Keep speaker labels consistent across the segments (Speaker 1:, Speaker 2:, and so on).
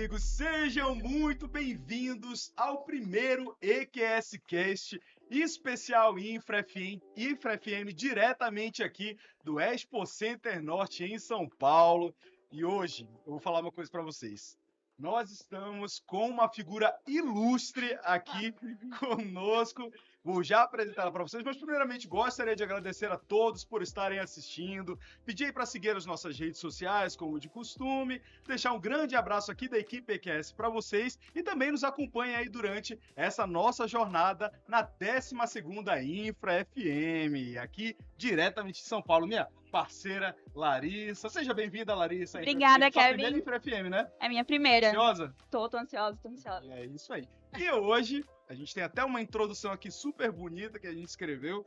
Speaker 1: amigos, sejam muito bem-vindos ao primeiro EQScast especial Infra FM, diretamente aqui do Expo Center Norte em São Paulo. E hoje eu vou falar uma coisa para vocês. Nós estamos com uma figura ilustre aqui conosco. Vou já apresentá-la para vocês, mas primeiramente gostaria de agradecer a todos por estarem assistindo. Pedir para seguir as nossas redes sociais, como de costume. Deixar um grande abraço aqui da equipe EQS para vocês e também nos acompanhe aí durante essa nossa jornada na 12ª Infra FM, aqui diretamente de São Paulo. Minha parceira Larissa. Seja bem-vinda, Larissa.
Speaker 2: Obrigada,
Speaker 1: Sua
Speaker 2: Kevin.
Speaker 1: primeira Infra FM, né?
Speaker 2: É minha primeira.
Speaker 1: Ansiosa?
Speaker 2: Tô ansiosa.
Speaker 1: É isso aí. E hoje, a gente tem até uma introdução aqui super bonita que a gente escreveu.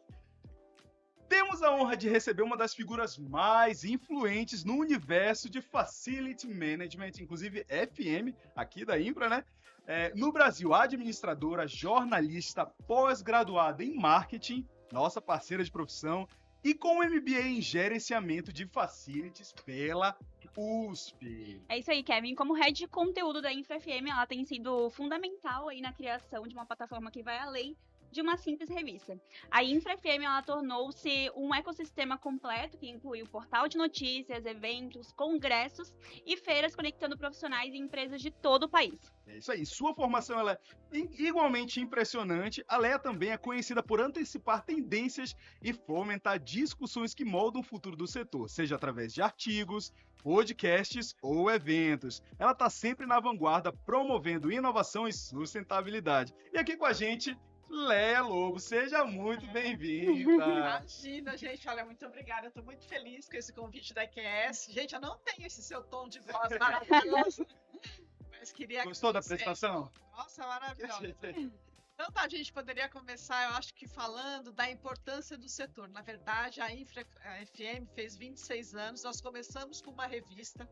Speaker 1: Temos a honra de receber uma das figuras mais influentes no universo de Facility Management, inclusive FM, aqui da Infra, né? No Brasil, administradora, jornalista, pós-graduada em marketing, nossa parceira de profissão, e com MBA em gerenciamento de facilities pela USP.
Speaker 2: É isso aí, Kevin. Como head de conteúdo da InfraFM, ela tem sido fundamental aí na criação de uma plataforma que vai além de uma simples revista. A InfraFM, ela tornou-se um ecossistema completo que inclui o portal de notícias, eventos, congressos e feiras conectando profissionais e empresas de todo o país.
Speaker 1: É isso aí. Sua formação ela é igualmente impressionante. A Leia também é conhecida por antecipar tendências e fomentar discussões que moldam o futuro do setor, seja através de artigos, podcasts ou eventos. Ela está sempre na vanguarda, promovendo inovação e sustentabilidade. E aqui com a gente, Leia Lobo, seja muito bem-vinda.
Speaker 3: Imagina, gente, olha, muito obrigada, eu tô muito feliz com esse convite da EQS. Gente, eu não tenho esse seu tom de voz maravilhoso, mas queria...
Speaker 1: Gostou da apresentação?
Speaker 3: Nossa, maravilhosa. Então tá, a gente poderia começar, eu acho que falando da importância do setor. Na verdade, a Infra FM fez 26 anos, nós começamos com uma revista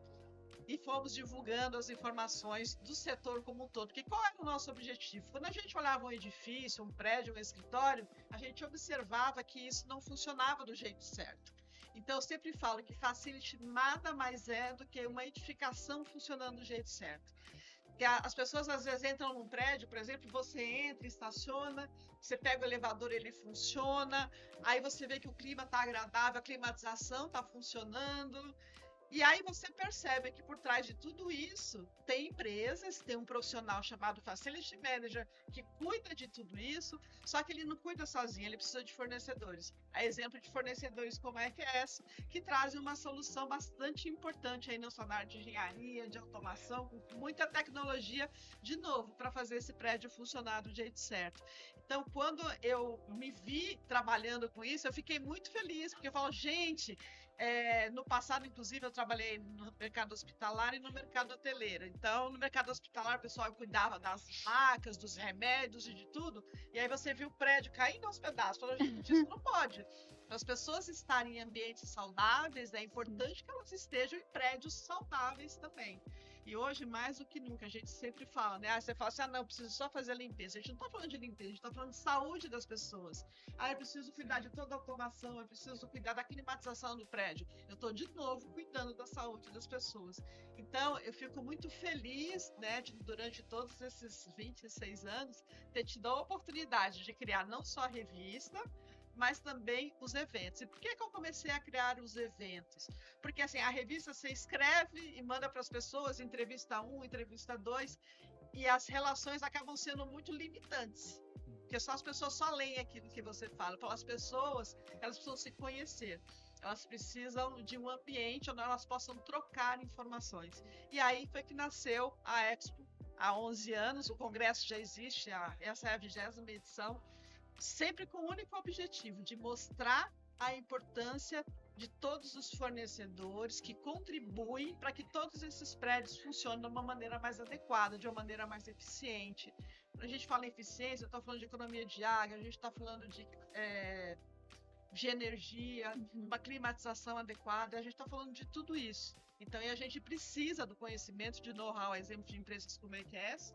Speaker 3: e fomos divulgando as informações do setor como um todo. Porque qual era o nosso objetivo? Quando a gente olhava um edifício, um prédio, um escritório, a gente observava que isso não funcionava do jeito certo. Então, eu sempre falo que Facility nada mais é do que uma edificação funcionando do jeito certo. Porque as pessoas às vezes entram num prédio, por exemplo, você entra, estaciona, você pega o elevador, ele funciona, aí você vê que o clima está agradável, a climatização está funcionando. E aí você percebe que por trás de tudo isso tem empresas, tem um profissional chamado Facility Manager que cuida de tudo isso, só que ele não cuida sozinho, ele precisa de fornecedores. A exemplo de fornecedores como a EQS, que trazem uma solução bastante importante aí na sua área de engenharia, de automação, com muita tecnologia, de novo, para fazer esse prédio funcionar do jeito certo. Então, quando eu me vi trabalhando com isso, eu fiquei muito feliz, porque eu falo, gente... no passado, inclusive, eu trabalhei no mercado hospitalar e no mercado hoteleiro. Então, no mercado hospitalar, o pessoal cuidava das macas, dos remédios e de tudo. E aí você viu o prédio caindo aos pedaços. Falou, gente, isso não pode. Para as pessoas estarem em ambientes saudáveis, é importante que elas estejam em prédios saudáveis também. E hoje, mais do que nunca, a gente sempre fala, né? Você fala assim, não, eu preciso só fazer a limpeza. A gente não está falando de limpeza, a gente está falando de saúde das pessoas. Eu preciso cuidar de toda a automação, eu preciso cuidar da climatização do prédio. Eu estou, de novo, cuidando da saúde das pessoas. Então, eu fico muito feliz, né, durante todos esses 26 anos, ter tido a oportunidade de criar não só a revista, mas também os eventos. E por que eu comecei a criar os eventos? Porque assim, a revista você escreve e manda para as pessoas, entrevista 1, entrevista 2, e as relações acabam sendo muito limitantes. Porque só as pessoas só leem aquilo que você fala. Então, as pessoas, elas precisam se conhecer. Elas precisam de um ambiente onde elas possam trocar informações. E aí foi que nasceu a Expo há 11 anos. O congresso já existe, essa é a 20ª edição. Sempre com o único objetivo de mostrar a importância de todos os fornecedores que contribuem para que todos esses prédios funcionem de uma maneira mais adequada, de uma maneira mais eficiente. Quando a gente fala em eficiência, eu estou falando de economia de água, a gente está falando de energia, uma climatização adequada, a gente está falando de tudo isso. Então, e a gente precisa do conhecimento, de know-how, exemplo de empresas como a EQS,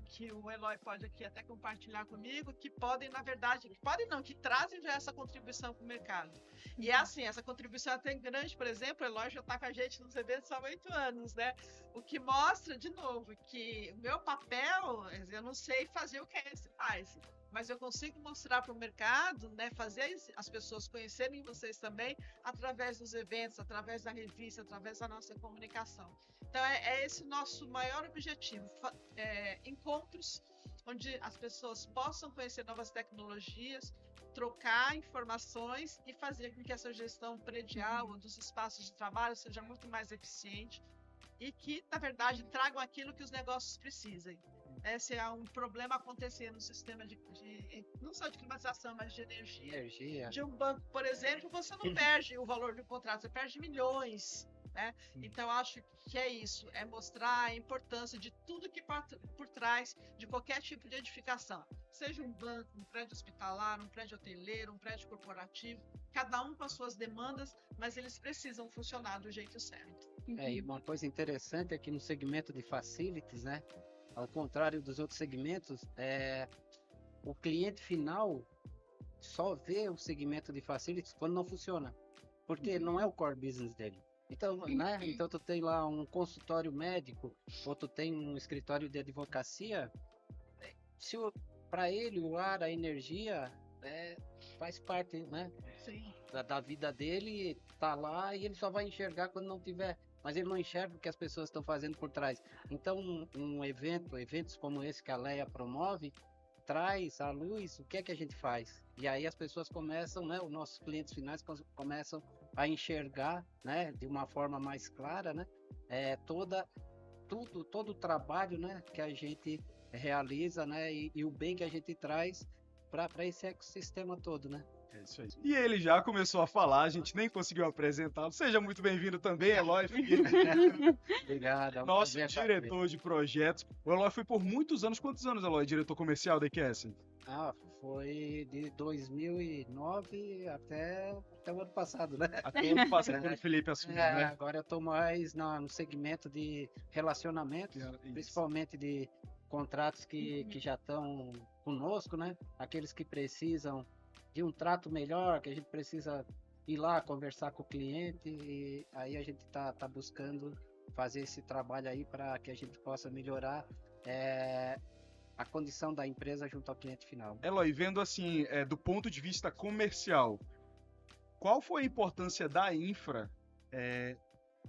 Speaker 3: que o Eloy pode aqui até compartilhar comigo, que podem, na verdade, que podem não, que trazem já essa contribuição para o mercado. E é assim, essa contribuição é até grande, por exemplo, o Eloy já está com a gente nos eventos há 8 anos, né? O que mostra, de novo, que o meu papel, eu não sei fazer o que a EQS faz, mas eu consigo mostrar para o mercado, né, fazer as pessoas conhecerem vocês também através dos eventos, através da revista, através da nossa comunicação. Então, é esse nosso maior objetivo, encontros onde as pessoas possam conhecer novas tecnologias, trocar informações e fazer com que essa gestão predial ou dos espaços de trabalho seja muito mais eficiente e que, na verdade, tragam aquilo que os negócios precisem. Se há um problema acontecer no sistema não só de climatização, mas de energia. De um banco, por exemplo, você não perde o valor do contrato, você perde milhões, né? Então, acho que é isso, é mostrar a importância de tudo que por trás de qualquer tipo de edificação. Seja um banco, um prédio hospitalar, um prédio hoteleiro, um prédio corporativo, cada um com as suas demandas, mas eles precisam funcionar do jeito certo.
Speaker 4: E uma coisa interessante é que no segmento de facilities, né? Ao contrário dos outros segmentos, o cliente final só vê o segmento de facilities quando não funciona, porque não é o core business dele. Então, né? Então tu tem lá um consultório médico, ou tu tem um escritório de advocacia, se para ele o ar, a energia, faz parte, né?
Speaker 3: Sim.
Speaker 4: Da vida dele, tá lá e ele só vai enxergar quando não tiver. Mas ele não enxerga o que as pessoas estão fazendo por trás. Então, eventos como esse que a Leia promove, traz à luz o que é que a gente faz. E aí as pessoas começam, né, os nossos clientes finais começam a enxergar, né, de uma forma mais clara, né, todo o trabalho, né, que a gente realiza, né, e o bem que a gente traz para esse ecossistema todo, né.
Speaker 1: É isso aí. E ele já começou a falar, a gente nem conseguiu apresentá-lo. Seja muito bem-vindo também, Eloy Figueiredo.
Speaker 4: Obrigado.
Speaker 1: Nosso diretor de projetos. O Eloy foi por muitos anos. Quantos anos, Eloy, diretor comercial da EQS?
Speaker 4: Foi de 2009 até o ano passado, né?
Speaker 1: Até o ano passado, quando o Felipe assumiu, né?
Speaker 4: Agora eu estou mais no segmento de relacionamento, principalmente de contratos que já estão conosco, né? Aqueles que precisam de um trato melhor, que a gente precisa ir lá conversar com o cliente, e aí a gente tá buscando fazer esse trabalho aí para que a gente possa melhorar a condição da empresa junto ao cliente final.
Speaker 1: Eloy, vendo assim, do ponto de vista comercial, qual foi a importância da infra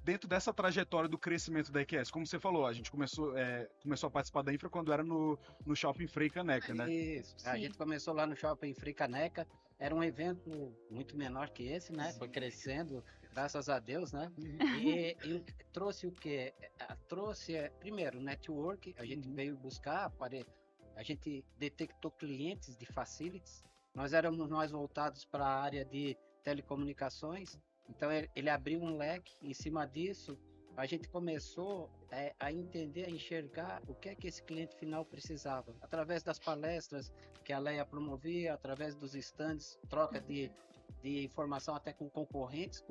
Speaker 1: dentro dessa trajetória do crescimento da EQS? Como você falou, a gente começou a participar da infra quando era no Shopping Frei Caneca, né?
Speaker 4: Isso, a gente começou lá no Shopping Frei Caneca, era um evento muito menor que esse, né? Foi crescendo, graças a Deus, né? E trouxe o quê? Trouxe, primeiro, network, a gente veio buscar, a gente detectou clientes de facilities, nós éramos mais voltados para a área de telecomunicações, então ele abriu um leque. Em cima disso, a gente começou a entender, a enxergar o que é que esse cliente final precisava. Através das palestras que a Leia promovia, através dos stands, troca de informação até com concorrentes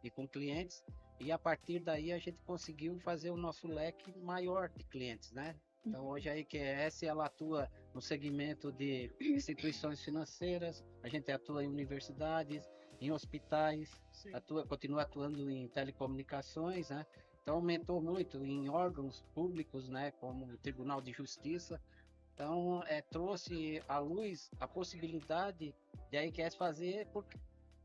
Speaker 4: e com clientes. E a partir daí a gente conseguiu fazer o nosso leque maior de clientes, né? Então hoje a EQS ela atua no segmento de instituições financeiras, a gente atua em universidades, em hospitais, continua atuando em telecomunicações, né? Então aumentou muito em órgãos públicos, né? Como o Tribunal de Justiça. Então trouxe à luz a possibilidade de a EQS fazer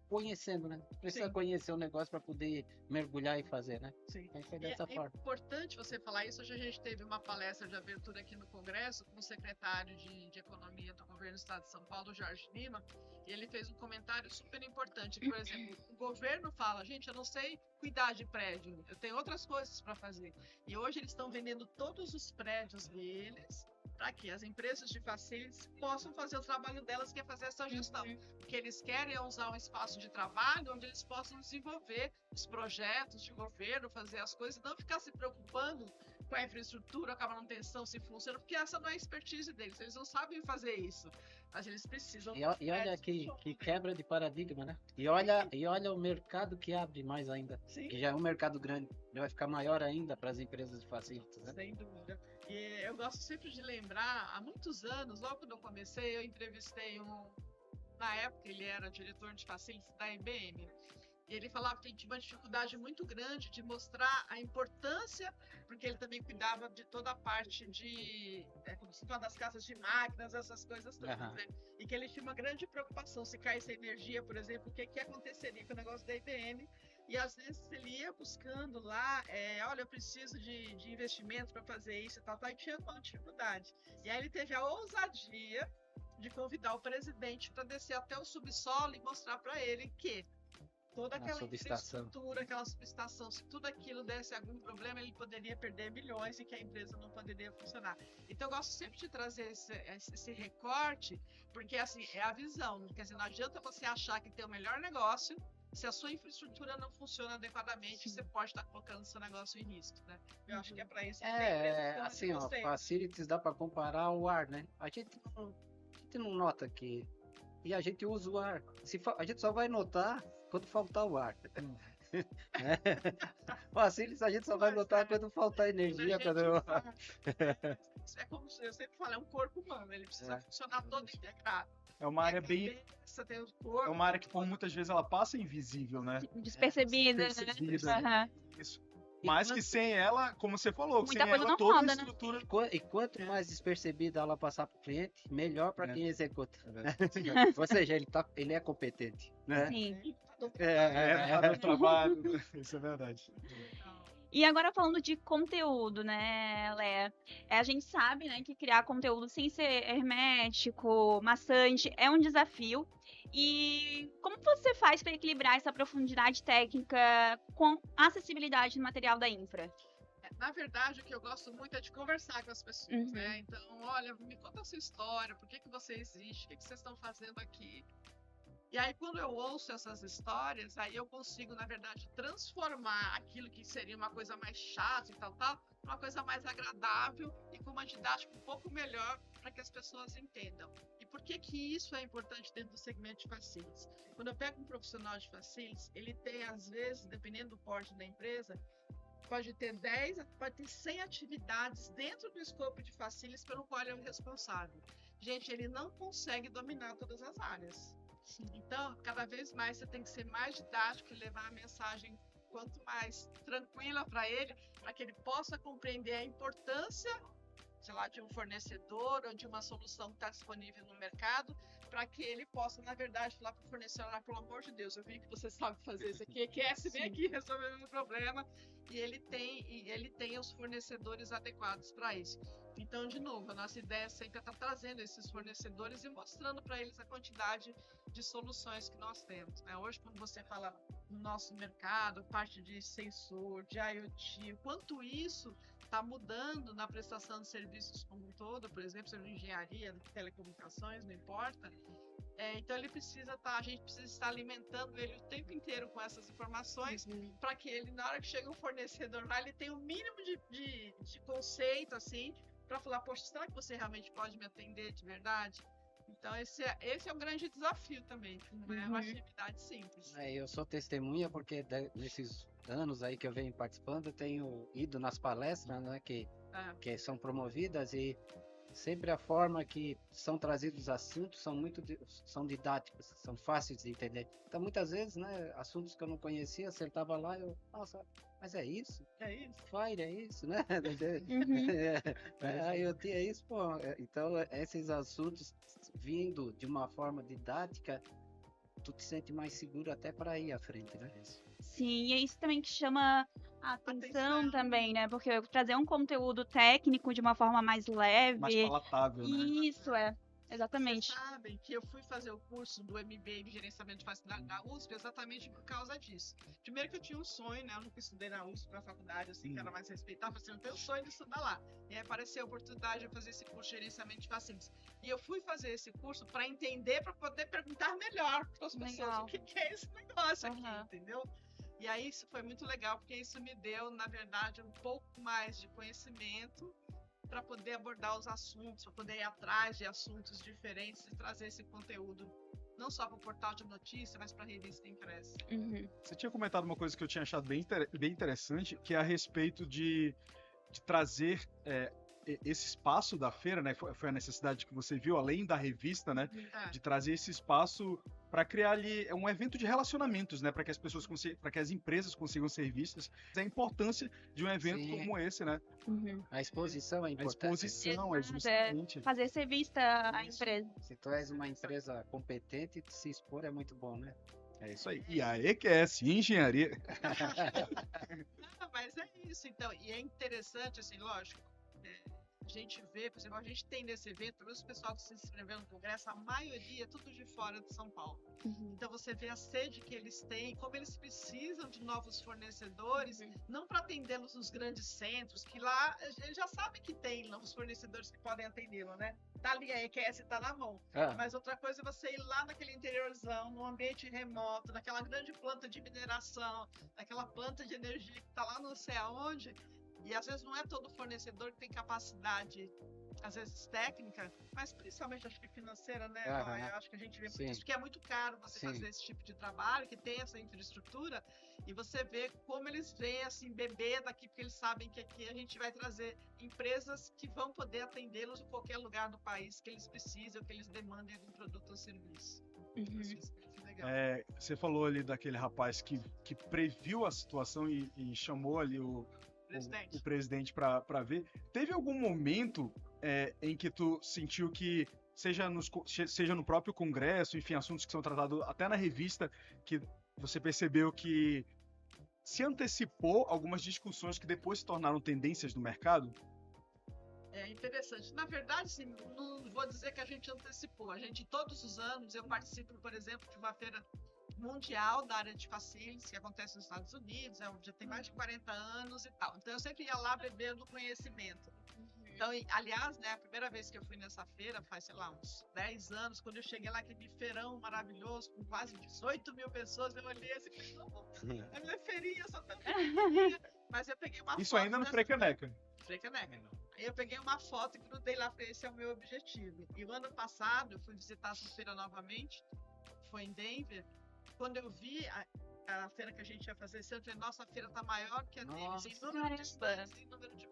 Speaker 4: conhecendo, né? Precisa conhecer o negócio para poder mergulhar e fazer, né?
Speaker 3: Sim.
Speaker 4: Então, foi dessa forma.
Speaker 3: É importante você falar isso. Hoje a gente teve uma palestra de abertura aqui no Congresso com o secretário de Economia do Governo do Estado de São Paulo, Jorge Lima, e ele fez um comentário super importante. Por exemplo, o governo fala, gente, eu não sei cuidar de prédio, eu tenho outras coisas para fazer. E hoje eles estão vendendo todos os prédios deles para que as empresas de facilities possam fazer o trabalho delas, que é fazer essa gestão. O que eles querem é usar um espaço de trabalho onde eles possam desenvolver os projetos de governo, fazer as coisas, não ficar se preocupando com a infraestrutura, com a manutenção, se funciona, porque essa não é a expertise deles, eles não sabem fazer isso, mas eles precisam.
Speaker 4: E olha que quebra de paradigma, né? E olha o mercado que abre mais ainda,
Speaker 3: Sim.
Speaker 4: que já é um mercado grande, ele vai ficar maior ainda para as empresas de facilities, né?
Speaker 3: Sem dúvida. E eu gosto sempre de lembrar, há muitos anos, logo quando eu comecei, eu entrevistei na época ele era diretor de facilities da IBM. E ele falava que ele tinha uma dificuldade muito grande de mostrar a importância, porque ele também cuidava de toda a parte como se fala, das casas de máquinas, essas coisas todas, né? E que ele tinha uma grande preocupação, se caísse a energia, por exemplo, o que aconteceria com o negócio da IBM. E às vezes ele ia buscando lá, olha, eu preciso de investimento para fazer isso e tal, e tinha uma dificuldade. E aí ele teve a ousadia de convidar o presidente para descer até o subsolo e mostrar para ele que toda aquela infraestrutura, aquela subestação, se tudo aquilo desse algum problema, ele poderia perder milhões e que a empresa não poderia funcionar. Então, eu gosto sempre de trazer esse recorte, porque assim, é a visão. Quer dizer, não adianta você achar que tem o melhor negócio, se a sua infraestrutura não funciona adequadamente, você pode estar colocando seu negócio em risco, né? Eu acho que é para isso que
Speaker 4: assim, ó, facilities dá para comparar ao ar, né? A gente não nota que... E a gente usa o ar. A gente só vai notar quando faltar o ar. Facilities a gente só vai notar quando faltar energia.
Speaker 3: É como eu sempre falo, é um corpo humano, ele precisa funcionar todo integrado.
Speaker 1: É uma área bem...
Speaker 3: Tem o corpo,
Speaker 1: é uma área que por muitas vezes ela passa invisível, né?
Speaker 2: Despercebida, né?
Speaker 1: Isso. Mas que sem ela, como você falou,
Speaker 2: muita
Speaker 1: sem
Speaker 2: coisa
Speaker 1: ela
Speaker 2: não
Speaker 1: toda
Speaker 2: roda,
Speaker 1: a estrutura...
Speaker 4: E quanto mais despercebida ela passar para o cliente, melhor para quem executa. Ou seja, ele é competente, né?
Speaker 2: Sim.
Speaker 1: Tá no trabalho. Isso é verdade.
Speaker 2: E agora falando de conteúdo, né, Léa? A gente sabe, né, que criar conteúdo sem ser hermético, maçante, é um desafio. E como você faz para equilibrar essa profundidade técnica com a acessibilidade no material da infra?
Speaker 3: Na verdade, o que eu gosto muito é de conversar com as pessoas, né? Então, olha, me conta a sua história, por que você existe, o que vocês estão fazendo aqui. E aí, quando eu ouço essas histórias, aí eu consigo, na verdade, transformar aquilo que seria uma coisa mais chata e tal, uma coisa mais agradável e com uma didática um pouco melhor para que as pessoas entendam. E por que isso é importante dentro do segmento de facilities? Quando eu pego um profissional de facilities, ele tem, às vezes, dependendo do porte da empresa, pode ter 10, pode ter 100 atividades dentro do escopo de facilities pelo qual ele é o responsável. Gente, ele não consegue dominar todas as áreas. Então, cada vez mais você tem que ser mais didático e levar a mensagem quanto mais tranquila para ele, para que ele possa compreender a importância, sei lá, de um fornecedor ou de uma solução que está disponível no mercado, para que ele possa, na verdade, falar para o fornecedor, pelo amor de Deus, eu vi que você sabe fazer isso aqui, vem aqui resolver o meu problema, e ele tem os fornecedores adequados para isso. Então, de novo, a nossa ideia sempre é estar trazendo esses fornecedores e mostrando para eles a quantidade de soluções que nós temos, né? Hoje, quando você fala no nosso mercado, parte de sensor, de IoT, o quanto isso está mudando na prestação de serviços como um todo, por exemplo, seja engenharia, telecomunicações, não importa. Então a gente precisa estar alimentando ele o tempo inteiro com essas informações para que ele, na hora que chega um fornecedor lá, ele tenha o mínimo de conceito, assim, para falar, poxa, será que você realmente pode me atender de verdade? Então esse é um grande desafio também, não é uma atividade simples.
Speaker 4: Eu sou testemunha porque nesses anos aí que eu venho participando, eu tenho ido nas palestras, né, que são promovidas, e sempre a forma que são trazidos assuntos são didáticos, são fáceis de entender. Então muitas vezes, né, assuntos que eu não conhecia, acertava lá, nossa, mas é isso?
Speaker 3: É isso?
Speaker 4: Fire é isso, né? IoT é isso, pô. Então esses assuntos vindo de uma forma didática, tu te sente mais seguro até para ir à frente, né?
Speaker 2: Sim, e é isso também que chama a atenção também, né? Porque trazer um conteúdo técnico de uma forma mais leve.
Speaker 1: Mais palatável, né?
Speaker 2: Isso, exatamente.
Speaker 3: Vocês sabem que eu fui fazer o curso do MBA de Gerenciamento de Facilidade da USP exatamente por causa disso. Primeiro que eu tinha um sonho, né? Eu nunca estudei na USP para faculdade, assim, que era mais respeitável, assim, eu tenho o sonho de estudar lá. E aí apareceu a oportunidade de fazer esse curso de Gerenciamento de Facilities. E eu fui fazer esse curso para entender, para poder perguntar melhor para as pessoas o que é esse negócio aqui, entendeu? E E aí isso foi muito legal, porque isso me deu, na verdade, um pouco mais de conhecimento para poder abordar os assuntos, para poder ir atrás de assuntos diferentes e trazer esse conteúdo, não só para o portal de notícia, mas para a revista impressa.
Speaker 1: Você tinha comentado uma coisa que eu tinha achado bem interessante, que é a respeito de trazer esse espaço da feira, né? Foi a necessidade que você viu, além da revista, né? De trazer esse espaço para criar ali um evento de relacionamentos, né? Para que as pessoas para que as empresas consigam ser vistas. A importância de um evento
Speaker 4: Sim.
Speaker 1: como esse, né?
Speaker 4: A exposição é
Speaker 1: A
Speaker 4: importante.
Speaker 1: exposição é
Speaker 2: Exato,
Speaker 1: justamente.
Speaker 2: Fazer ser vista a empresa.
Speaker 4: Se tu és uma empresa competente, se expor é muito bom, né?
Speaker 1: É isso aí. E a EQS Engenharia.
Speaker 3: Não, mas é isso, então. E é interessante, assim, lógico. A gente vê, por exemplo, a gente tem nesse evento, pelo menos o pessoal que se inscreveu no congresso, a maioria é tudo de fora de São Paulo. Então você vê a sede que eles têm, como eles precisam de novos fornecedores, não para atendê-los nos grandes centros, que lá eles já sabem que tem novos fornecedores que podem atendê-lo, né? Tá ali, a EQS tá na mão. Mas outra coisa é você ir lá naquele interiorzão, num ambiente remoto, naquela grande planta de mineração, naquela planta de energia que tá lá não sei aonde. E às vezes não é todo fornecedor que tem capacidade, às vezes técnica, mas principalmente acho que financeira, né? Eu acho que a gente vê muito isso, porque é muito caro você fazer esse tipo de trabalho, que tem essa infraestrutura, e você vê como eles vêm assim, beber daqui, porque eles sabem que aqui a gente vai trazer empresas que vão poder atendê-los em qualquer lugar do país que eles precisem, ou que eles demandem algum produto ou serviço. Isso é muito legal.
Speaker 1: Você falou ali daquele rapaz que previu a situação e chamou ali o presidente para ver. Teve algum momento em que tu sentiu que, seja no próprio congresso, enfim, assuntos que são tratados até na revista, que você percebeu que se antecipou algumas discussões que depois se tornaram tendências no mercado?
Speaker 3: É interessante. Na verdade, sim, não vou dizer que a gente antecipou. A gente, todos os anos, eu participo, por exemplo, de uma feira mundial da área de facilities, que acontece nos Estados Unidos, já tem mais de 40 anos e tal. Então, eu sempre ia lá bebendo conhecimento. Então, aliás, né, a primeira vez que eu fui nessa feira, faz, sei lá, uns 10 anos, quando eu cheguei lá, aquele feirão maravilhoso, com quase 18 mil pessoas, eu olhei assim, a minha feirinha só tão pequenininha, mas eu peguei uma foto.
Speaker 1: Isso ainda no Frecaneca.
Speaker 3: Frecaneca. Eu peguei uma foto e grudei lá, falei, esse é o meu objetivo. E o ano passado, eu fui visitar essa feira novamente, foi em Denver. Quando eu vi a feira que a gente ia fazer esse ano, eu falei, nossa, a feira tá maior que a deles, em número de stands, em número de...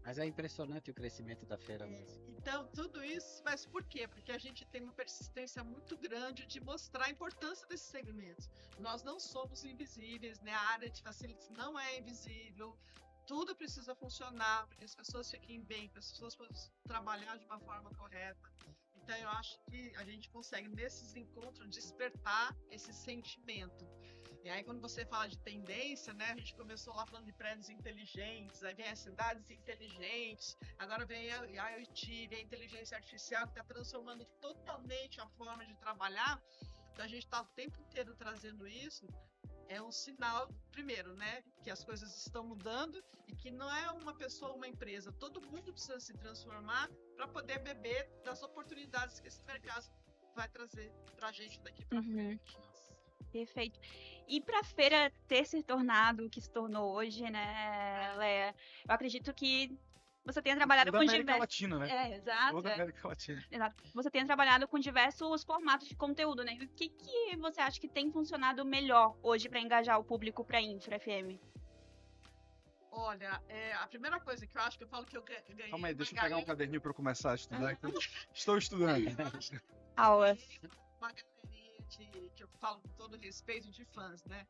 Speaker 4: Mas é impressionante o crescimento da feira mesmo.
Speaker 3: Então, tudo isso, mas por quê? Porque a gente tem uma persistência muito grande de mostrar a importância desses segmentos. Nós não somos invisíveis, né? A área de facilities não é invisível, tudo precisa funcionar para que as pessoas fiquem bem, para as pessoas possam trabalhar de uma forma correta. Então, eu acho que a gente consegue, nesses encontros, despertar esse sentimento. E aí, quando você fala de tendência, né, a gente começou lá falando de prédios inteligentes, aí vem as cidades inteligentes, agora vem a IoT, vem a inteligência artificial, que está transformando totalmente a forma de trabalhar. Então, a gente está o tempo inteiro trazendo isso. É um sinal, primeiro, né, que as coisas estão mudando e que não é uma pessoa, uma empresa. Todo mundo precisa se transformar para poder beber das oportunidades que esse mercado vai trazer para a gente daqui para frente.
Speaker 2: Perfeito. E para a feira ter se tornado o que se tornou hoje, né, Léa? Eu acredito que você tenha trabalhado com
Speaker 1: América Latina, né?
Speaker 2: Exato.
Speaker 1: Toda América Latina.
Speaker 2: Exato. Você tenha trabalhado com diversos formatos de conteúdo, né? O que você acha que tem funcionado melhor hoje para engajar o público para Infra FM?
Speaker 3: Olha, a primeira coisa que eu acho que eu falo que eu ganhei...
Speaker 1: Calma aí, deixa eu pegar um caderninho para começar a estudar. Estou estudando.
Speaker 2: Aula.
Speaker 3: Uma galerinha que eu falo com todo respeito de fãs, né?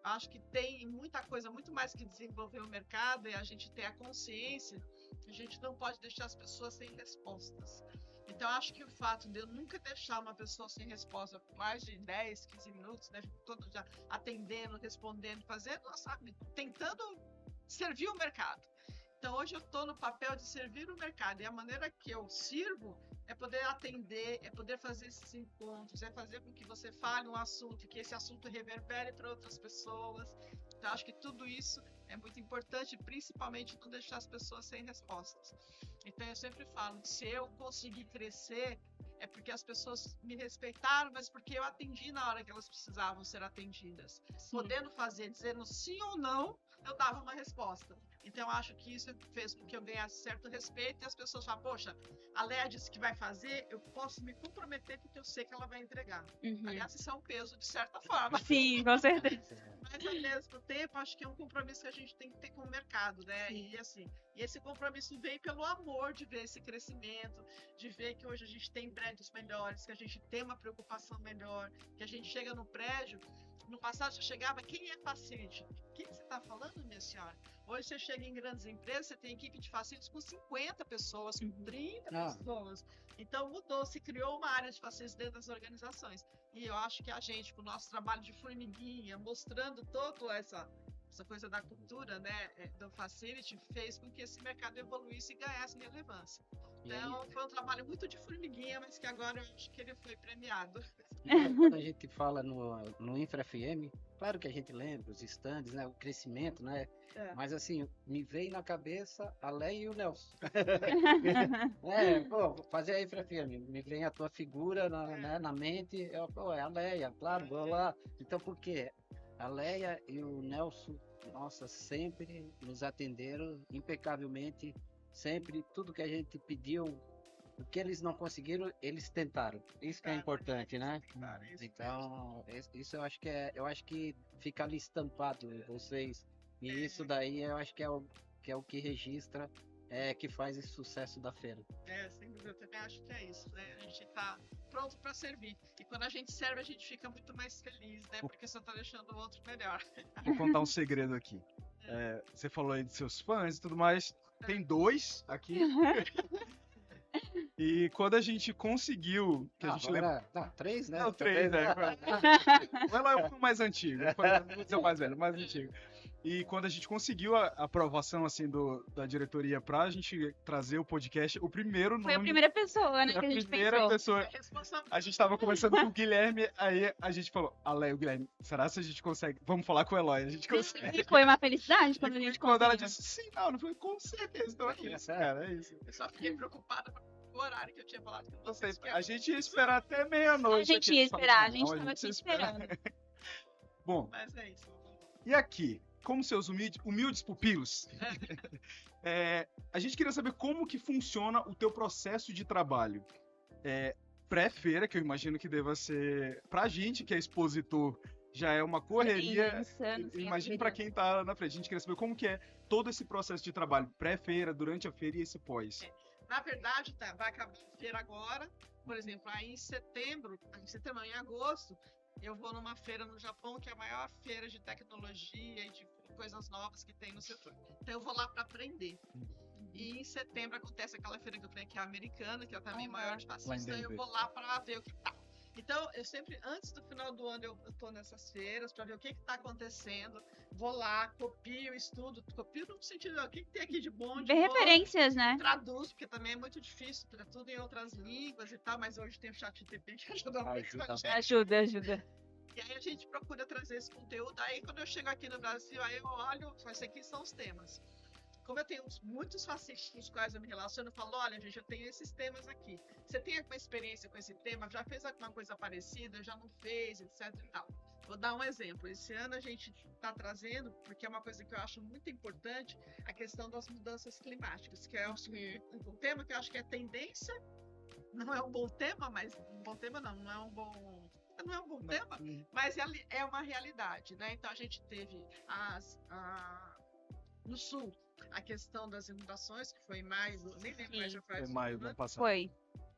Speaker 3: Acho que tem muita coisa, muito mais que desenvolver o mercado e a gente ter a consciência que a gente não pode deixar as pessoas sem respostas. Então, acho que o fato de eu nunca deixar uma pessoa sem resposta por mais de 10, 15 minutos, né, todo já atendendo, respondendo, fazendo, sabe, tentando servir o mercado. Então, hoje eu estou no papel de servir o mercado e a maneira que eu sirvo é poder atender, é poder fazer esses encontros, é fazer com que você fale um assunto e que esse assunto reverbere para outras pessoas. Então, acho que tudo isso é muito importante, principalmente não deixar as pessoas sem respostas. Então, eu sempre falo que se eu conseguir crescer, é porque as pessoas me respeitaram, mas porque eu atendi na hora que elas precisavam ser atendidas. Podendo fazer, dizendo sim ou não, eu dava uma resposta. Então, eu acho que isso fez com que eu ganhasse certo respeito e as pessoas falam, poxa, a Léa disse que vai fazer, eu posso me comprometer porque eu sei que ela vai entregar. Aliás, isso é um peso de certa forma.
Speaker 2: Sim, com certeza.
Speaker 3: Mas, ao mesmo tempo, acho que é um compromisso que a gente tem que ter com o mercado, né? E, assim, esse compromisso vem pelo amor de ver esse crescimento, de ver que hoje a gente tem prédios melhores, que a gente tem uma preocupação melhor, que a gente chega no prédio. No passado você chegava, quem é facility? O que você está falando, minha senhora? Hoje você chega em grandes empresas, você tem equipe de facilities com 50 pessoas, com 30 pessoas. Então mudou, se criou uma área de facilities dentro das organizações. E eu acho que a gente, com o nosso trabalho de formiguinha, mostrando toda essa coisa da cultura, né, do facility, fez com que esse mercado evoluísse e ganhasse relevância. Então, foi um trabalho muito de formiguinha, mas que agora eu acho que ele foi premiado.
Speaker 4: Quando a gente fala no InfraFM, claro que a gente lembra os stands, né, o crescimento, né? Mas assim, me veio na cabeça a Léa e o Nelson. Fazer a InfraFM, me vem a tua figura na mente, é a Léa, claro, vou lá. Então, por quê? A Léa e o Nelson, nossa, sempre nos atenderam impecavelmente, sempre, tudo que a gente pediu, o que eles não conseguiram, eles tentaram. Isso que é importante, né? Então, isso eu acho que fica ali estampado em vocês. E isso daí eu acho que é o que registra, que faz esse sucesso da feira.
Speaker 3: Sem dúvida, eu também acho que é isso, né? A gente tá pronto para servir. E quando a gente serve, a gente fica muito mais feliz, né? Porque você tá deixando o outro melhor.
Speaker 1: Vou contar um segredo aqui. Você falou aí de seus fãs e tudo mais. Tem 2 aqui. E quando a gente conseguiu, que a gente lembra...
Speaker 4: 3, né?
Speaker 1: Não, 3, né? O Eloy é o mais antigo, vou dizer o mais velho, o mais antigo. E quando a gente conseguiu a aprovação, assim, da diretoria pra gente trazer o podcast, o primeiro nome...
Speaker 2: Foi a primeira pessoa, né, que a gente
Speaker 1: primeira
Speaker 2: pensou.
Speaker 1: pessoa... A gente tava conversando com o Guilherme, aí a gente falou, o Guilherme, será que a gente consegue? Vamos falar com o Eloy, a gente consegue.
Speaker 2: E foi uma felicidade quando a gente
Speaker 1: Quando ela
Speaker 2: conseguiu.
Speaker 1: disse sim, não foi com certeza, então é isso, cara, é isso.
Speaker 3: Eu só fiquei preocupada com o horário que eu tinha falado com vocês.
Speaker 1: A gente ia esperar até meia-noite.
Speaker 2: A gente ia esperar, a gente tava aqui esperando.
Speaker 1: Bom,
Speaker 3: mas é isso.
Speaker 1: E aqui, como seus humildes pupilos, a gente queria saber como que funciona o teu processo de trabalho. Pré-feira, que eu imagino que deva ser, pra gente que é expositor, já é uma correria.
Speaker 2: Insano,
Speaker 1: Imagina pra quem tá na frente. A gente queria saber como que é todo esse processo de trabalho, pré-feira, durante a feira e esse pós.
Speaker 3: Na verdade, vai acabar a feira agora. Por exemplo, aí em agosto, eu vou numa feira no Japão, que é a maior feira de tecnologia e de coisas novas que tem no setor. Então eu vou lá para aprender. E em setembro acontece aquela feira que eu falei que é a americana, que é também maior de fascista, então eu vou lá para ver o que tá. Então, eu sempre, antes do final do ano, eu tô nessas feiras para ver o que tá acontecendo. Vou lá, copio, estudo. Copio no sentido, o que tem aqui de bom, de
Speaker 2: Ver referências, né?
Speaker 3: Traduz, porque também é muito difícil, tudo em outras línguas e tal, mas hoje tem o ChatGPT que ajuda muito a gente.
Speaker 2: Ajuda.
Speaker 3: E aí a gente procura trazer esse conteúdo. Aí quando eu chego aqui no Brasil, aí eu olho, esses aqui são os temas. Como eu tenho muitos fascistas com os quais eu me relaciono, eu falo, olha, gente, eu tenho esses temas aqui. Você tem alguma experiência com esse tema? Já fez alguma coisa parecida? Já não fez, etc e tal. Vou dar um exemplo. Esse ano a gente está trazendo, porque é uma coisa que eu acho muito importante, a questão das mudanças climáticas, que é um tema que eu acho que é tendência. Não é um bom tema, mas um bom tema não é um bom tema, mas é uma realidade, né? Então a gente teve no sul a questão das inundações, que foi em maio, nem lembro mais, já faz.
Speaker 1: Foi maio do ano passado.
Speaker 2: Foi.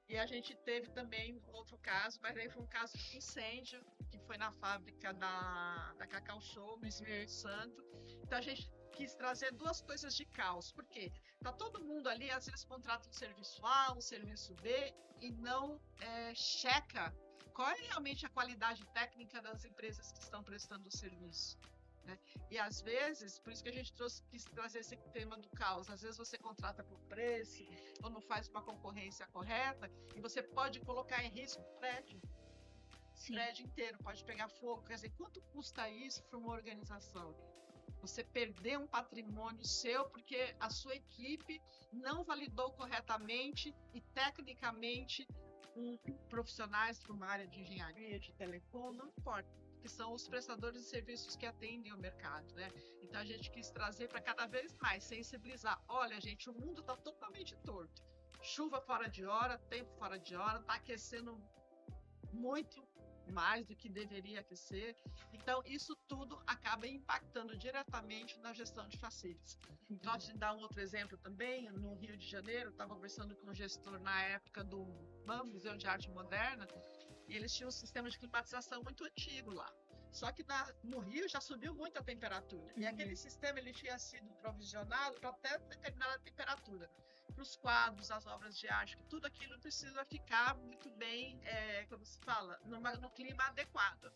Speaker 3: E a gente teve também outro caso, mas aí foi um caso de incêndio, que foi na fábrica da Cacau Show, no Espírito Santo. Então a gente quis trazer duas coisas de caos, porque tá todo mundo ali, às vezes contrata um serviço A, um serviço B, e não checa qual é realmente a qualidade técnica das empresas que estão prestando o serviço. Né? E às vezes, por isso que a gente quis trazer esse tema do caos, às vezes você contrata por preço ou não faz uma concorrência correta e você pode colocar em risco o prédio. O prédio inteiro pode pegar fogo. Quer dizer, quanto custa isso para uma organização? Você perder um patrimônio seu porque a sua equipe não validou corretamente e tecnicamente com profissionais para uma área de engenharia, de telecom, não importa, que são os prestadores de serviços que atendem o mercado, né? Então a gente quis trazer para cada vez mais sensibilizar. Olha, gente, o mundo está totalmente torto. Chuva fora de hora, tempo fora de hora, está aquecendo muito mais do que deveria aquecer. Então, isso tudo acaba impactando diretamente na gestão de facilities. Posso te dar um outro exemplo também. No Rio de Janeiro, eu estava conversando com um gestor na época do Museu de Arte Moderna, e eles tinham um sistema de climatização muito antigo lá. Só que no Rio já subiu muito a temperatura. E aquele sistema ele tinha sido provisionado para até determinada temperatura. Para os quadros, as obras de arte, que tudo aquilo precisa ficar muito bem, como se fala, no clima adequado.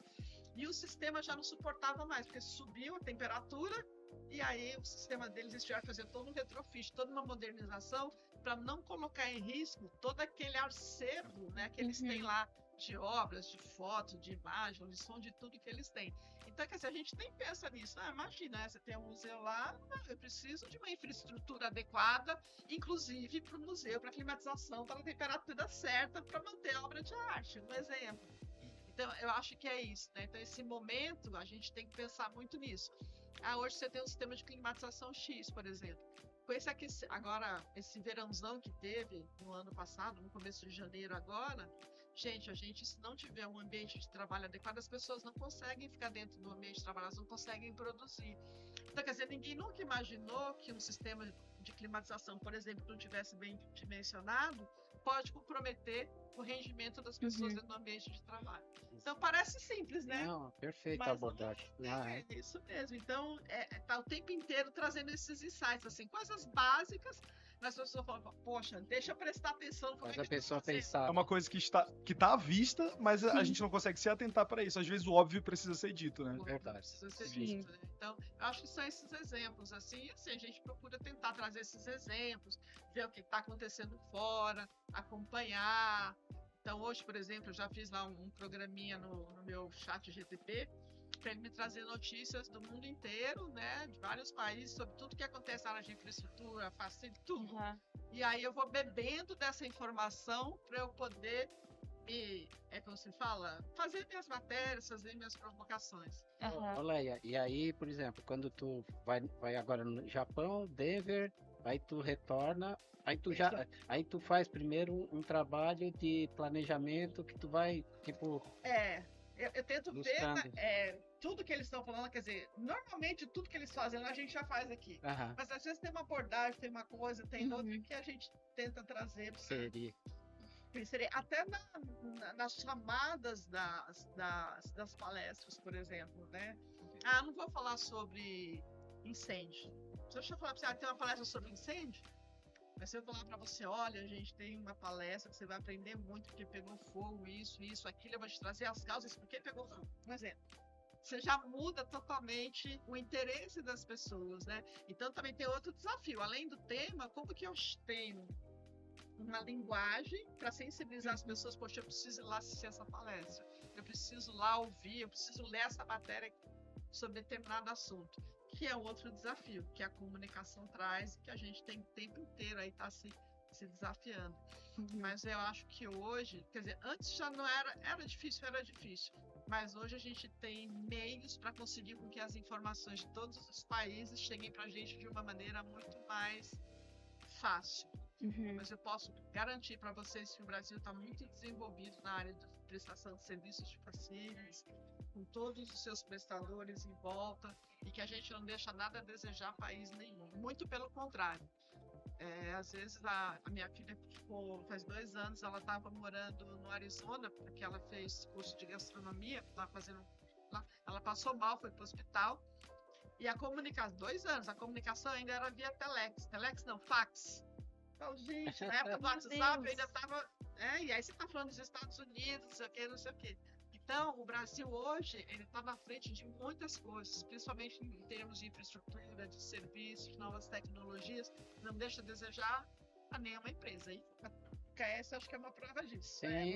Speaker 3: E o sistema já não suportava mais, porque subiu a temperatura, e aí o sistema deles estiver fazendo todo um retrofit, toda uma modernização, para não colocar em risco todo aquele acervo, né, que eles têm lá, de obras, de fotos, de imagem, de som, de tudo que eles têm. Então, quer dizer, a gente nem pensa nisso. Imagina, né? Você tem um museu lá, eu preciso de uma infraestrutura adequada, inclusive para o museu, para climatização, para a temperatura certa, para manter a obra de arte, um exemplo. Então, eu acho que é isso, né? Então, esse momento, a gente tem que pensar muito nisso. Hoje você tem um sistema de climatização X, por exemplo. Com agora, esse verãozão que teve no ano passado, no começo de janeiro agora, gente, se não tiver um ambiente de trabalho adequado, as pessoas não conseguem ficar dentro do ambiente de trabalho, elas não conseguem produzir. Então, quer dizer, ninguém nunca imaginou que um sistema de climatização, por exemplo, não tivesse bem dimensionado, pode comprometer o rendimento das pessoas dentro do ambiente de trabalho. Então, parece simples, né?
Speaker 4: Não, perfeita a abordagem.
Speaker 3: É isso mesmo. Então, tá o tempo inteiro trazendo esses insights, assim, coisas básicas, mas as pessoas falam, poxa, deixa eu prestar atenção no como
Speaker 4: Faz
Speaker 3: é
Speaker 4: a
Speaker 3: que eu tô
Speaker 4: pessoa
Speaker 3: fazendo.
Speaker 4: pensar.
Speaker 1: É uma coisa que tá à vista, mas a gente não consegue se atentar para isso. Às vezes o óbvio precisa ser dito, né?
Speaker 4: Verdade.
Speaker 3: Precisa ser
Speaker 2: Sim.
Speaker 3: dito, né? Então, eu acho que são esses exemplos, assim, e assim, a gente procura tentar trazer esses exemplos, ver o que está acontecendo fora, acompanhar. Então, hoje, por exemplo, eu já fiz lá um programinha no meu chat GTP, para ele me trazer notícias do mundo inteiro, né, de vários países, sobre tudo que acontece na área de infraestrutura, facilita tudo. E aí eu vou bebendo dessa informação para eu poder como se fala, fazer minhas matérias, fazer minhas provocações.
Speaker 4: Ô, Leia, e aí, por exemplo, quando tu vai agora no Japão, Denver, aí tu retorna, aí tu faz primeiro um trabalho de planejamento que tu vai, tipo...
Speaker 3: Eu tento
Speaker 4: buscando.
Speaker 3: ver tudo que eles estão falando, quer dizer, normalmente tudo que eles fazem lá a gente já faz aqui. Mas às vezes tem uma abordagem, tem uma coisa, tem outra que a gente tenta trazer.
Speaker 4: Seria.
Speaker 3: Até nas chamadas das palestras, por exemplo, né? Não vou falar sobre incêndio. Deixa eu falar para você, tem uma palestra sobre incêndio? Mas se eu falar para você, olha, a gente tem uma palestra que você vai aprender muito porque pegou fogo, isso, aquilo, eu vou te trazer as causas porque pegou fogo. Um exemplo. Você já muda totalmente o interesse das pessoas, né? Então também tem outro desafio. Além do tema, como que eu tenho uma linguagem para sensibilizar as pessoas? Poxa, eu preciso ir lá assistir essa palestra. Eu preciso lá ouvir, eu preciso ler essa matéria sobre determinado assunto. Que é outro desafio, que a comunicação traz, que a gente tem o tempo inteiro aí tá se desafiando. Mas eu acho que hoje, quer dizer, antes já não era difícil, mas hoje a gente tem meios para conseguir com que as informações de todos os países cheguem para a gente de uma maneira muito mais fácil. Mas eu posso garantir para vocês que o Brasil está muito desenvolvido na área de prestação de serviços de facilities, com todos os seus prestadores em volta, e que a gente não deixa nada a desejar país nenhum. Muito pelo contrário. Às vezes a minha filha faz 2 anos, ela estava morando no Arizona, porque ela fez curso de gastronomia, estava fazendo lá, ela passou mal, foi para o hospital, e a comunicação, 2 anos, a comunicação ainda era via telex não, fax. Então, gente, na época do WhatsApp ainda estava, e aí você está falando dos Estados Unidos, não sei o quê. Então, o Brasil hoje, ele está na frente de muitas coisas, principalmente em termos de infraestrutura, de serviços, de novas tecnologias, não deixa a desejar a nenhuma empresa. E a KS acho que é uma prova disso.
Speaker 4: Sim.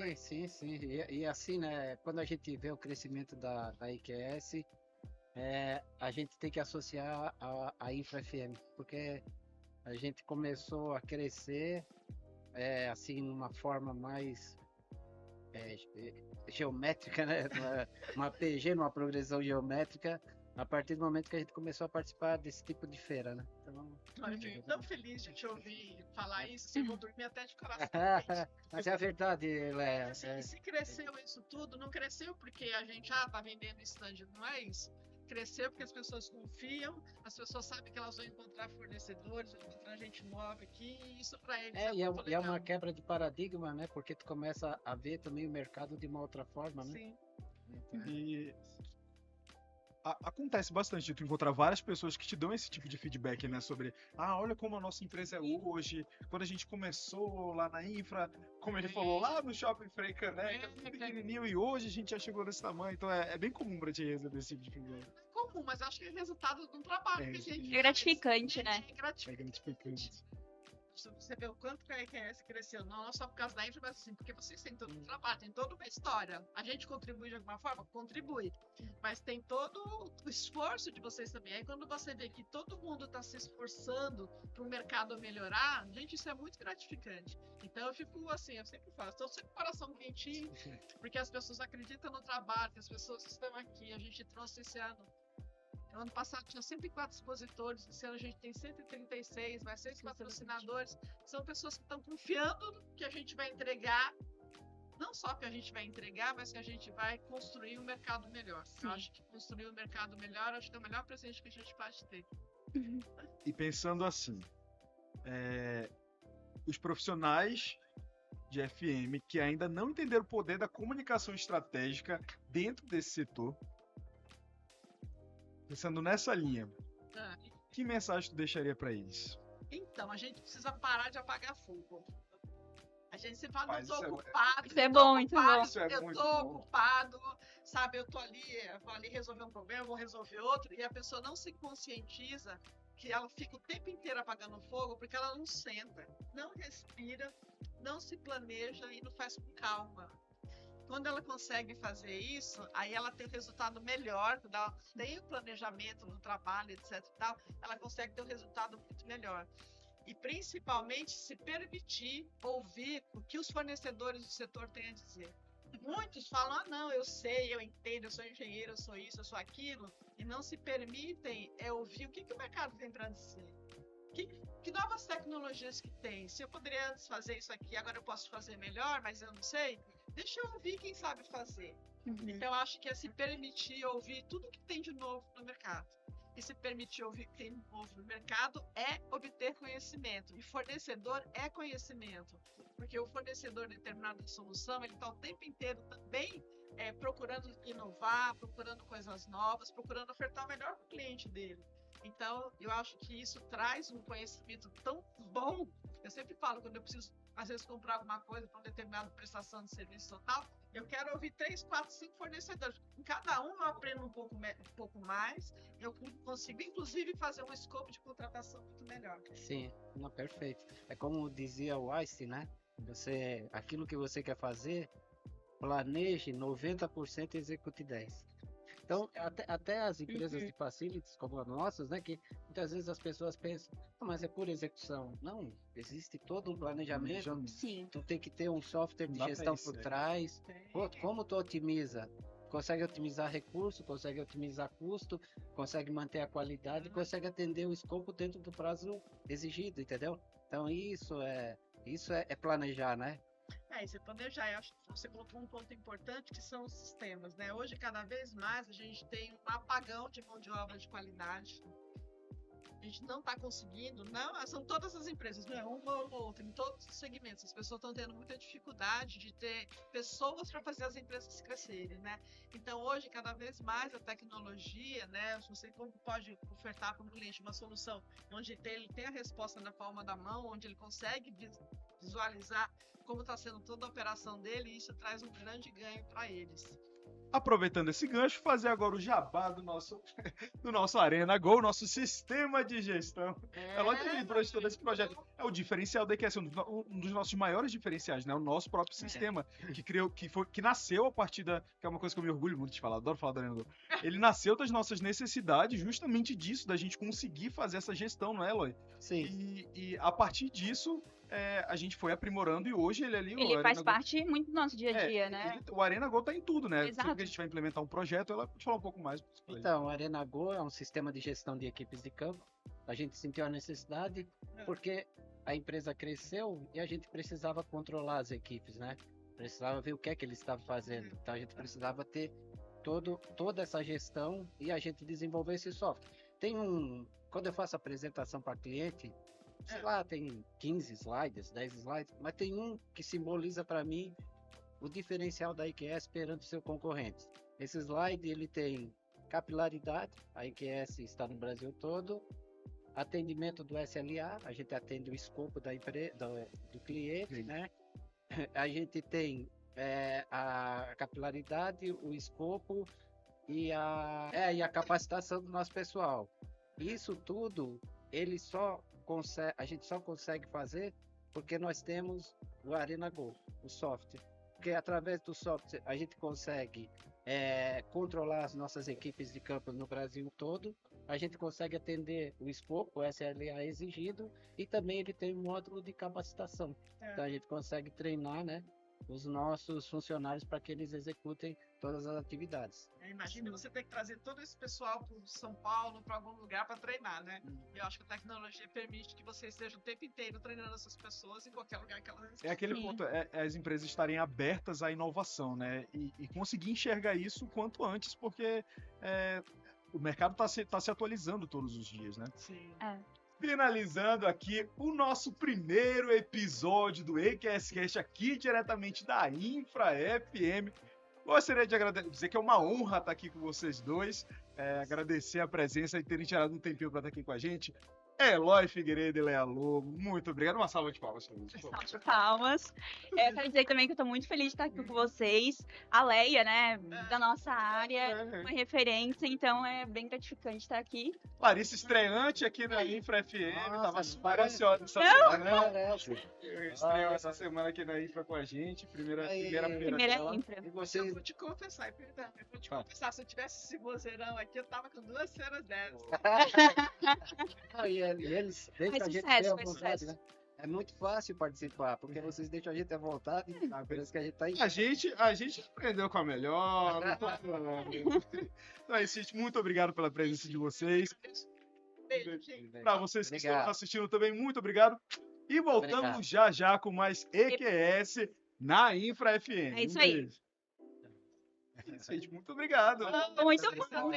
Speaker 4: E assim, né, quando a gente vê o crescimento da IQS, a gente tem que associar a InfraFM, porque a gente começou a crescer assim, numa forma mais geométrica, né? Uma PG, numa progressão geométrica, a partir do momento que a gente começou a participar desse tipo de feira, né? Então,
Speaker 3: Olha, eu fico tão feliz de te ouvir falar isso, assim, eu vou dormir até de coração quente.
Speaker 4: mas é a verdade, Léa.
Speaker 3: Assim, se cresceu isso tudo, não cresceu porque a gente tá vendendo stand, não é isso. Cresceu porque as pessoas confiam, as pessoas sabem que elas vão encontrar fornecedores, vão encontrar gente nova aqui, e isso para eles é muito
Speaker 4: E é
Speaker 3: legal.
Speaker 4: uma quebra de paradigma, né? Porque tu começa a ver também o mercado de uma outra forma, né?
Speaker 3: Sim.
Speaker 1: E acontece bastante de tu encontrar várias pessoas que te dão esse tipo de feedback, né? Sobre, olha como a nossa empresa é hoje, quando a gente começou lá na Infra, como ele falou, lá no Shopping Frei Caneca, pequenininho, e hoje a gente já chegou nesse tamanho. Então é bem comum pra te receber esse tipo de feedback.
Speaker 3: É comum, mas acho que é resultado de um trabalho que a gente
Speaker 2: É gratificante,
Speaker 3: faz.
Speaker 2: né?
Speaker 3: É gratificante. Você vê o quanto que a EQS cresceu, não só por causa da Infra, mas assim, porque vocês têm todo um trabalho, tem toda uma história. A gente contribui de alguma forma? Contribui. Mas tem todo o esforço de vocês também. Aí quando você vê que todo mundo está se esforçando para o mercado melhorar, gente, isso é muito gratificante. Então eu fico assim, eu sempre faço, estou sempre com o coração quentinho, porque as pessoas acreditam no trabalho, que as pessoas estão aqui. A gente trouxe esse ano. No ano passado tinha 104 expositores, esse ano a gente tem 136, mais 6 patrocinadores. São pessoas que estão confiando que a gente vai entregar, não só que a gente vai entregar, mas que a gente vai construir um mercado melhor. Eu acho que construir um mercado melhor, acho que é o melhor presente que a gente pode ter.
Speaker 1: E pensando assim, os profissionais de FM que ainda não entenderam o poder da comunicação estratégica dentro desse setor, pensando nessa linha, que mensagem tu deixaria para eles?
Speaker 3: Então, a gente precisa parar de apagar fogo. A gente sempre fala,
Speaker 1: Mas
Speaker 3: não tô
Speaker 1: isso
Speaker 3: ocupado.
Speaker 2: Isso é bom, isso é bom.
Speaker 1: Isso é
Speaker 3: Eu
Speaker 1: muito
Speaker 3: tô
Speaker 1: bom.
Speaker 3: ocupado, sabe? Eu vou ali resolver um problema, eu vou resolver outro, e a pessoa não se conscientiza que ela fica o tempo inteiro apagando fogo porque ela não senta, não respira, não se planeja e não faz com calma. Quando ela consegue fazer isso, aí ela tem um resultado melhor, quando ela tem o planejamento no trabalho, etc e tal, ela consegue ter um resultado muito melhor. E principalmente se permitir ouvir o que os fornecedores do setor têm a dizer. Muitos falam, não, eu sei, eu entendo, eu sou engenheiro, eu sou isso, eu sou aquilo, e não se permitem ouvir o que o mercado tem para dizer. Que novas tecnologias que tem? Se eu poderia antes fazer isso aqui, agora eu posso fazer melhor, mas eu não sei. Deixa eu ouvir quem sabe fazer. Então, eu acho que é se permitir ouvir tudo que tem de novo no mercado. E se permitir ouvir o que tem de novo no mercado é obter conhecimento. E fornecedor é conhecimento. Porque o fornecedor de determinada solução, ele está o tempo inteiro também procurando inovar, procurando coisas novas, procurando ofertar o melhor para o cliente dele. Então, eu acho que isso traz um conhecimento tão bom. Eu sempre falo, quando eu preciso, às vezes, comprar alguma coisa para uma determinada prestação de serviço total, eu quero ouvir 3, 4, 5 fornecedores. Em cada um eu aprendo um pouco mais, eu consigo, inclusive, fazer um escopo de contratação muito melhor.
Speaker 4: Sim, não, perfeito. É como dizia o Einstein, né? Aquilo que você quer fazer, planeje 90% e execute 10%. Então, até as empresas de facilities como as nossas, né, que muitas vezes as pessoas pensam, mas é por execução. Não, existe todo um planejamento.
Speaker 2: Sim.
Speaker 4: Tu tem que ter um software de gestão por trás. Pô, como tu otimiza? Consegue otimizar recurso, consegue otimizar custo, consegue manter a qualidade, consegue atender o escopo dentro do prazo exigido, entendeu? Então, isso é planejar, né?
Speaker 3: E se planejar, eu acho que você colocou um ponto importante que são os sistemas, né? Hoje, cada vez mais, a gente tem um apagão de mão de obra de qualidade. A gente não está conseguindo, são todas as empresas, não é uma ou outra, em todos os segmentos. As pessoas estão tendo muita dificuldade de ter pessoas para fazer as empresas crescerem, né? Então, hoje, cada vez mais, a tecnologia, né? Você pode ofertar para um cliente uma solução onde ele tem a resposta na palma da mão, onde ele consegue visualizar como está sendo toda a operação dele, e isso traz um grande ganho para eles.
Speaker 1: Aproveitando esse gancho, fazer agora o jabá do nosso Arena Go, nosso sistema de gestão. Ela que liderou todo esse projeto. É o diferencial da EQS, um dos nossos maiores diferenciais, né? O nosso próprio sistema, que nasceu a partir que é uma coisa que eu me orgulho muito de falar, adoro falar do Arena Go. Ele nasceu das nossas necessidades, justamente disso, da gente conseguir fazer essa gestão, não é, Eloy?
Speaker 4: Sim.
Speaker 1: E a partir disso, a gente foi aprimorando e hoje ele ali... o
Speaker 2: Ele faz
Speaker 1: Arena Go-
Speaker 2: parte muito do nosso dia a dia, né?
Speaker 1: o Arena Go tá em tudo, né?
Speaker 2: Exato.
Speaker 1: Sempre que a gente vai implementar um projeto, ela pode falar um pouco mais.
Speaker 4: Então, o Arena Go é um sistema de gestão de equipes de campo. A gente sentiu a necessidade porque a empresa cresceu e a gente precisava controlar as equipes, né? Precisava ver o que é que eles estavam fazendo. Então a gente precisava ter toda essa gestão e a gente desenvolver esse software. Quando eu faço apresentação para cliente, sei lá, tem 15 slides, 10 slides, mas tem um que simboliza para mim o diferencial da IQS perante o seu concorrente. Esse slide ele tem capilaridade, a IQS está no Brasil todo, atendimento do SLA, a gente atende o escopo do cliente, né? A gente tem a capilaridade, o escopo e a capacitação do nosso pessoal. Isso tudo a gente só consegue fazer porque nós temos o Arena Go, o software. Porque através do software a gente consegue controlar as nossas equipes de campo no Brasil todo, a gente consegue atender o escopo, o SLA exigido, e também ele tem um módulo de capacitação. Então a gente consegue treinar, né, os nossos funcionários para que eles executem todas as atividades.
Speaker 3: Imagina você ter que trazer todo esse pessoal para São Paulo, para algum lugar para treinar, né? Eu acho que a tecnologia permite que você esteja o tempo inteiro treinando essas pessoas em qualquer lugar que elas
Speaker 1: É aquele ponto, as empresas estarem abertas à inovação, né? E conseguir enxergar isso o quanto antes, porque o mercado está se atualizando todos os dias, né?
Speaker 3: Sim.
Speaker 1: Finalizando aqui o nosso primeiro episódio do EQScast aqui diretamente da Infra FM. Gostaria de dizer que é uma honra estar aqui com vocês dois, agradecer a presença e terem tirado um tempinho para estar aqui com a gente. Eloy Figueiredo e Lea Lobo, muito obrigado. Uma salva de palmas.
Speaker 2: Salva de palmas. Eu quero dizer também que eu tô muito feliz de estar aqui com vocês. A Leia, né, da nossa área, uma referência, então é bem gratificante estar aqui.
Speaker 1: Larissa estreante aqui na Infra FM, tava super ansiosa essa semana. Estreou essa semana aqui na Infra com a gente, primeira
Speaker 2: Infra.
Speaker 4: E você...
Speaker 3: Eu vou te confessar, se eu tivesse esse vozeirão aqui, eu tava com 2 cenas dessas.
Speaker 4: E eles deixam a gente ter a vontade, né? É muito fácil participar, porque vocês deixam a gente à vontade, parece que a gente tá aí.
Speaker 1: A gente aprendeu com a melhor. Então é isso, gente. Muito obrigado pela presença de vocês.
Speaker 3: Beijo, gente.
Speaker 1: Para vocês que estão assistindo também, muito obrigado. E voltamos já com mais EQS na Infra FM.
Speaker 2: É isso aí.
Speaker 1: É isso aí, gente. Muito obrigado.
Speaker 2: Muito bom.